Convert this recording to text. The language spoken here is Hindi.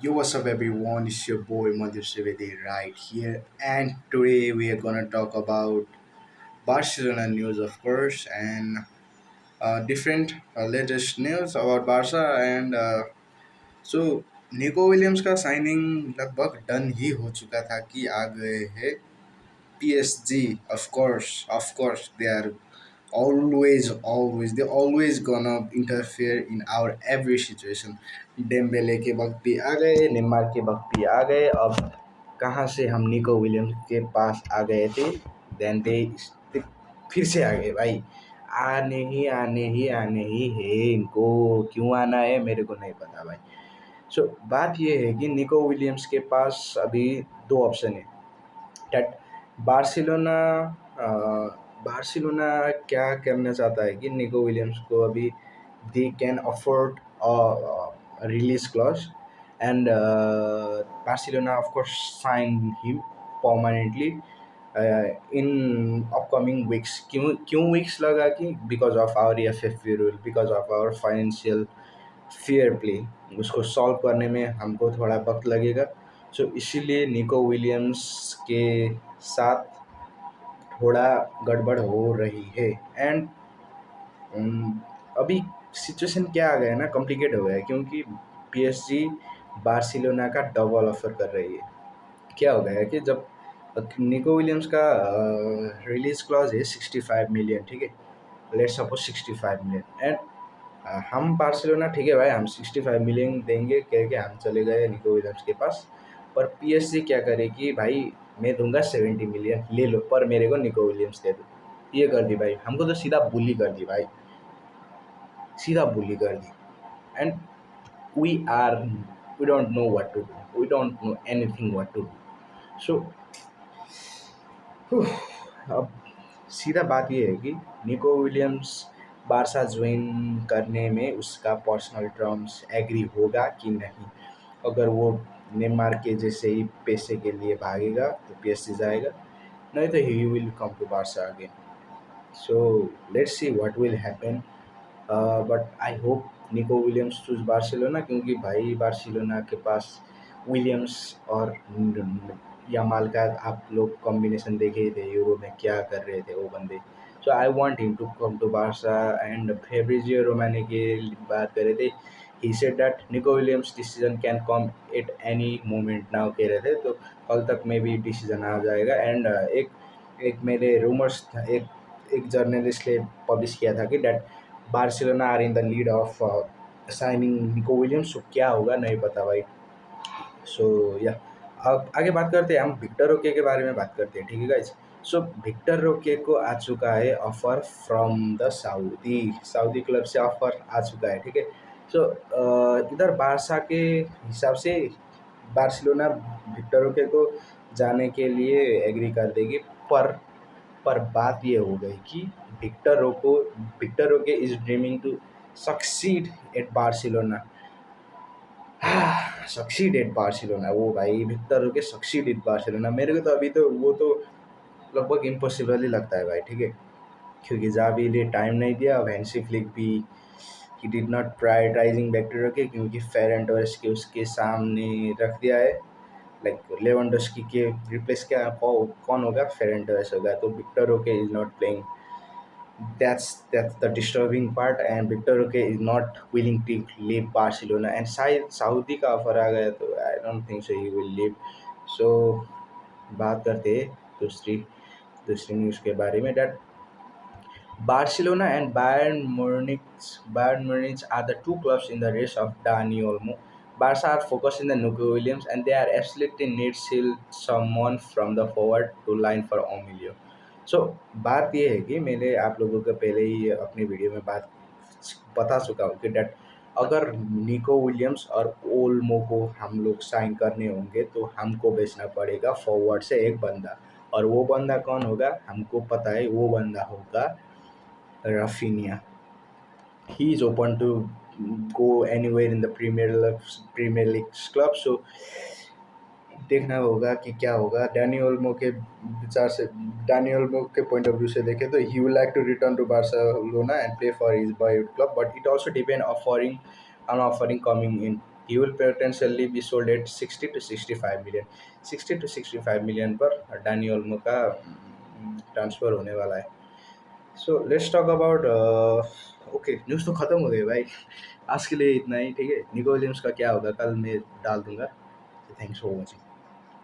Yo, what's up, everyone? It's your boy Madhur Trivedi right here, and today we are gonna talk about Barcelona news, of course, and different latest news about Barca. And so, Nico Williams का साइनिंग लगभग डन ही हो चुका था कि आ गए हैं PSG. Of course, they always gonna interfere in our every situation. Dembélé के वक्त भी आ गए, नेमार के वक्त भी आ गए, अब कहाँ से हम निको विलियम्स के पास आ गए थे, देन दे फिर से आ गए भाई। आने ही है इनको, क्यों आना है मेरे को नहीं पता भाई। बात ये है कि निको विलियम्स के पास अभी दो ऑप्शन है। दैट बार्सिलोना बार्सिलोना क्या करना चाहता है कि निको विलियम्स को अभी they can afford release clause and Barcelona of course sign him permanently in upcoming weeks. क्यों वीक्स लगा कि because of our EFF rule, because of our financial fair play, उसको सॉल्व करने में हमको थोड़ा वक्त लगेगा। इसीलिए निको विलियम्स के साथ थोड़ा गड़बड़ हो रही है। एंड अभी सिचुएशन क्या आ गया है ना, कॉम्प्लिकेट हो गया है, क्योंकि PSG बार्सिलोना का डबल ऑफर कर रही है। क्या हो गया है कि जब निको विलियम्स का रिलीज क्लॉज है 65 मिलियन, ठीक है, लेट सपोज 65 मिलियन, एंड हम बार्सिलोना ठीक है भाई, हम 65 मिलियन देंगे कह के हम चले गए निको विलियम्स के पास। पर PSG क्या करेगी भाई, मैं दूंगा 70 मिलियन, ले लो, पर मेरे को निको विलियम्स दे दो। ये कर दी भाई, हमको तो सीधा बुली कर दी भाई, सीधा बुली कर दी। And we are we don't know what to do, we don't know anything what to do. So अब सीधा बात ये है कि निको विलियम्स बारसा ज्वाइन करने में उसका पर्सनल टर्म्स एग्री होगा कि नहीं। अगर वो नेमार के जैसे ही पैसे के लिए भागेगा तो PSG जाएगा, नहीं तो he will come to Barca again. So let's see what will happen, but I hope Nico Williams choose Barcelona, क्योंकि भाई बार्सिलोना के पास विलियम्स और यामाल का आप लोग कॉम्बिनेशन देखे ही थे, यूरो में क्या कर रहे थे वो बंदे। I want him to come to Barca. And Fabrizio Romano की बात कर रहे थे, he said that Nico Williams decision can come at any moment now कह रहे थे, तो कल तक में भी डिसीजन आ जाएगा। एंड एक एक मेरे रूमर्स था, एक जर्नलिस्ट ने पब्लिश किया था कि that Barcelona are in the lead of signing Nico Williams. क्या होगा नहीं पता भाई। या अब आगे बात करते हैं, हम विक्टर ओके के बारे में बात करते हैं, ठीक है गाइज। विक्टर ओके को आ चुका है offer from the Saudi club से ऑफर आ चुका है, ठीक है। इधर बारसा के हिसाब से बार्सिलोना विक्टर ओके को जाने के लिए एग्री कर देगी, पर बात ये हो गई कि Vitor Roque is dreaming to succeed at Barcelona. Succeed at Barcelona, वो भाई Vitor Roque succeed at Barcelona, मेरे को तो अभी तो वो तो लगभग इम्पॉसिबल ही लगता है भाई, ठीक है। क्योंकि जावी ने टाइम नहीं दिया, हैंसी फ्लिक भी he did not prioritizing Vitor Roque, क्योंकि फेरेंट के उसके सामने रख दिया है। लाइक लेवेंडोस्की के रिप्लेस क्या कौन होगा, फेरेंट होगा, तो Vitor Roque is not playing. That's the disturbing part, and Victor Roque is not willing to leave Barcelona, and शायद सऊदी का ऑफर आ गया तो I don't think so he will leave. So बात करते हैं दूसरी न्यूज़ के बारे में, that Barcelona and Bayern Munich are the two clubs in the race of Dani Olmo. Barca are focusing on Nico Williams, and they are absolutely need still someone from the forward to line for Emilio. बात ये है कि मैंने आप लोगों को पहले ही अपनी वीडियो में बात बता चुका हूँ कि डैट अगर निको विलियम्स और ओल्मो को हम लोग साइन करने होंगे तो हमको बेचना पड़ेगा फॉरवर्ड से एक बंदा, और वो बंदा कौन होगा हमको पता है, वो बंदा होगा Rafinha. He is open to go anywhere in the Premier League club. देखना होगा कि क्या होगा। डैनी ओल्मो के विचार से, डैनी ओल्मो के पॉइंट ऑफ व्यू से देखें तो he would like to return to Barcelona and play for his boyhood club, but it also depend on offering coming in he will potentially be sold at 60 to 65 million, 60 to 65 million पर डानी ओल्मो का ट्रांसफ़र होने वाला है। So let's talk about Roque, news तो ख़त्म हो गई भाई। आज के लिए इतना ही, ठीक है। निको विलियम्स का क्या होगा कल मैं डाल दूंगा। Thanks for watching.